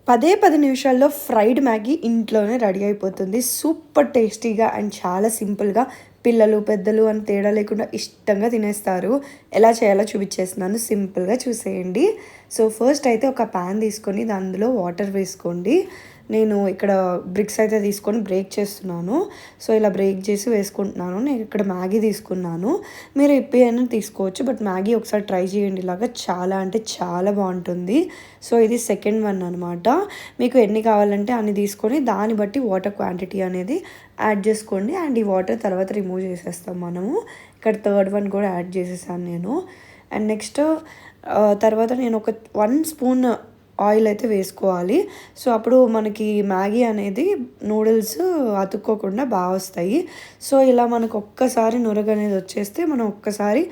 10 నిమిషాల్లో fried Maggi ఇంట్లోనే ready అయిపోతుంది. సూపర్ టేస్టీగా అండ్ చాలా సింపుల్‌గా పిల్లలు, పెద్దలు అని తేడా లేకుండా ఇష్టంగా తినేస్తారు. ఎలా చేయాలో చూపించేస్తున్నాను. సింపుల్‌గా చూసేయండి. సో, ఫస్ట్ అయితే ఒక పాన్ తీసుకొని అందులో వాటర్ వేసుకోండి. నేను ఇక్కడ బ్రిక్స్ అయితే తీసుకొని బ్రేక్ చేస్తున్నాను. సో, ఇలా బ్రేక్ చేసి వేసుకుంటున్నాను. నేను ఇక్కడ మ్యాగీ తీసుకున్నాను. మీరు ఇప్పి అయినా తీసుకోవచ్చు. బట్ మ్యాగీ ఒకసారి ట్రై చేయండి. ఇలాగా చాలా అంటే చాలా బాగుంటుంది. సో, ఇది సెకండ్ వన్ అనమాట. మీకు ఎన్ని కావాలంటే అన్ని తీసుకొని దాన్ని బట్టి వాటర్ క్వాంటిటీ అనేది యాడ్ చేసుకోండి. అండ్ ఈ వాటర్ తర్వాత రిమూవ్ చేసేస్తాం మనము. ఇక్కడ థర్డ్ వన్ కూడా యాడ్ చేసేసాను నేను. అండ్ నెక్స్ట్ తర్వాత నేను ఒక 1 స్పూన్ ఆయిల్ అయితే వేసుకోవాలి. సో, అప్పుడు మనకి మ్యాగీ అనేది నూడిల్స్ అతుక్కోకుండా బాగా వస్తాయి. సో, ఇలా మనకు ఒక్కసారి నురగ అనేది వచ్చేస్తే మనం ఒక్కసారి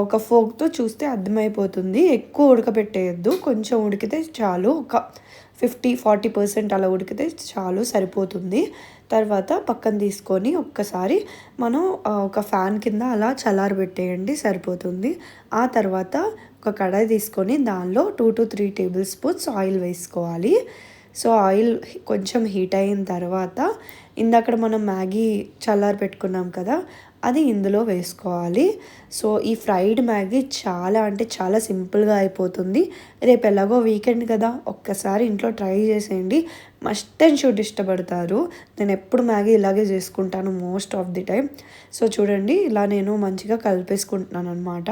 ఒక ఫోక్‌తో చూస్తే అర్థమైపోతుంది. ఎక్కువ ఉడకబెట్టేయొద్దు. కొంచెం ఉడికితే చాలు. ఒక 50-40% అలా ఉడికితే చాలు, సరిపోతుంది. తర్వాత పక్కన తీసుకొని ఒక్కసారి మనం ఒక ఫ్యాన్ కింద అలా చల్లారబెట్టేయండి, సరిపోతుంది. ఆ తర్వాత ఒక కడాయి తీసుకొని దానిలో 2-3 టేబుల్ స్పూన్స్ ఆయిల్ వేసుకోవాలి. సో, ఆయిల్ కొంచెం హీట్ అయిన తర్వాత ఇందాక మనం మ్యాగీ చల్లారి పెట్టుకున్నాం కదా, అది ఇందులో వేసుకోవాలి. సో, ఈ ఫ్రైడ్ మ్యాగీ చాలా అంటే చాలా సింపుల్గా అయిపోతుంది. రేపు ఎలాగో వీకెండ్ కదా, ఒక్కసారి ఇంట్లో ట్రై చేసేయండి. మస్ట్ అండ్ షుడ్ ఇష్టపడతారు. నేను ఎప్పుడు మ్యాగీ ఇలాగే చేసుకుంటాను most of the time. So, చూడండి ఇలా నేను మంచిగా కలిపేసుకుంటున్నాను అనమాట.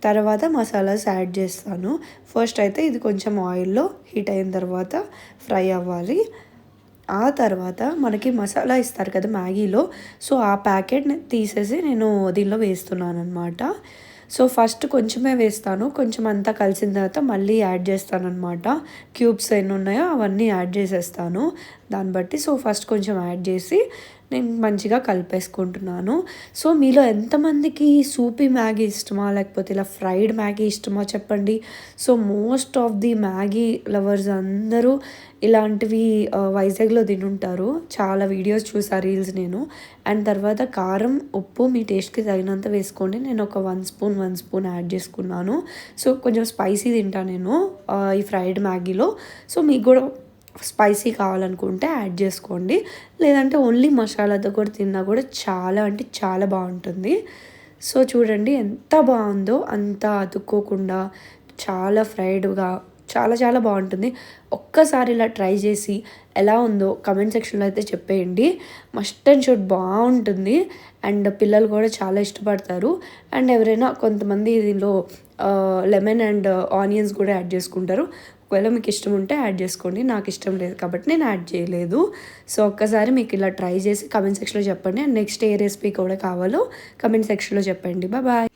తర్వాత మసాలాస్ యాడ్ చేస్తాను. ఫస్ట్ అయితే ఇది కొంచెం ఆయిల్లో హీట్ అయిన తర్వాత ఫ్రై అవ్వాలి. ఆ తర్వాత మనకి మసాలా ఇస్తారు కదా మ్యాగీలో, సో ఆ ప్యాకెట్ తీసేసి నేను దీనిలో వేస్తున్నాను అనమాట. సో, ఫస్ట్ కొంచెమే వేస్తాను. కొంచెం అంతా కలిసిన తర్వాత మళ్ళీ యాడ్ చేస్తాను అనమాట. క్యూబ్స్ ఎన్ని ఉన్నాయో అవన్నీ యాడ్ చేసేస్తాను దాన్ని బట్టి. సో, ఫస్ట్ కొంచెం యాడ్ చేసి నేను మంచిగా కలిపేసుకుంటున్నాను. సో, మీలో ఎంతమందికి సూపీ మ్యాగీ ఇష్టమా, లేకపోతే ఇలా ఫ్రైడ్ మ్యాగీ ఇష్టమా చెప్పండి. So, most of the Maggi lovers అందరూ ఇలాంటివి వైజాగ్లో తినుంటారు. చాలా వీడియోస్ చూసా, రీల్స్ నేను. అండ్ తర్వాత కారం, ఉప్పు మీ టేస్ట్కి తగినంత వేసుకోండి. నేను ఒక 1 స్పూన్ యాడ్ చేసుకున్నాను. సో, కొంచెం స్పైసీ తింటాను నేను ఈ ఫ్రైడ్ మ్యాగీలో. సో, మీకు కూడా స్పైసీ కావాలనుకుంటే యాడ్ చేసుకోండి. లేదంటే ఓన్లీ మసాలాతో కూడా తిన్నా కూడా చాలా అంటే చాలా బాగుంటుంది. సో, చూడండి ఎంత బాగుందో, అంత అతుక్కోకుండా చాలా ఫ్రైడ్గా చాలా చాలా బాగుంటుంది. ఒక్కసారి ఇలా ట్రై చేసి ఎలా ఉందో కమెంట్ సెక్షన్లో అయితే చెప్పేయండి. మస్ట్ అండ్ షుడ్ బాగుంటుంది. అండ్ పిల్లలు కూడా చాలా ఇష్టపడతారు. అండ్ ఎవరైనా కొంతమంది దీనిలో లెమన్ అండ్ ఆనియన్స్ కూడా యాడ్ చేసుకుంటారు. ఒకవేళ మీకు ఇష్టం ఉంటే యాడ్ చేసుకోండి. నాకు ఇష్టం లేదు కాబట్టి నేను యాడ్ చేయలేదు. సో, ఒక్కసారి మీకు ఇలా ట్రై చేసి కమెంట్ సెక్షన్లో చెప్పండి. అండ్ నెక్స్ట్ ఏ రెసిపీ కూడా కావాలో కమెంట్ సెక్షన్లో చెప్పండి. బాయ్.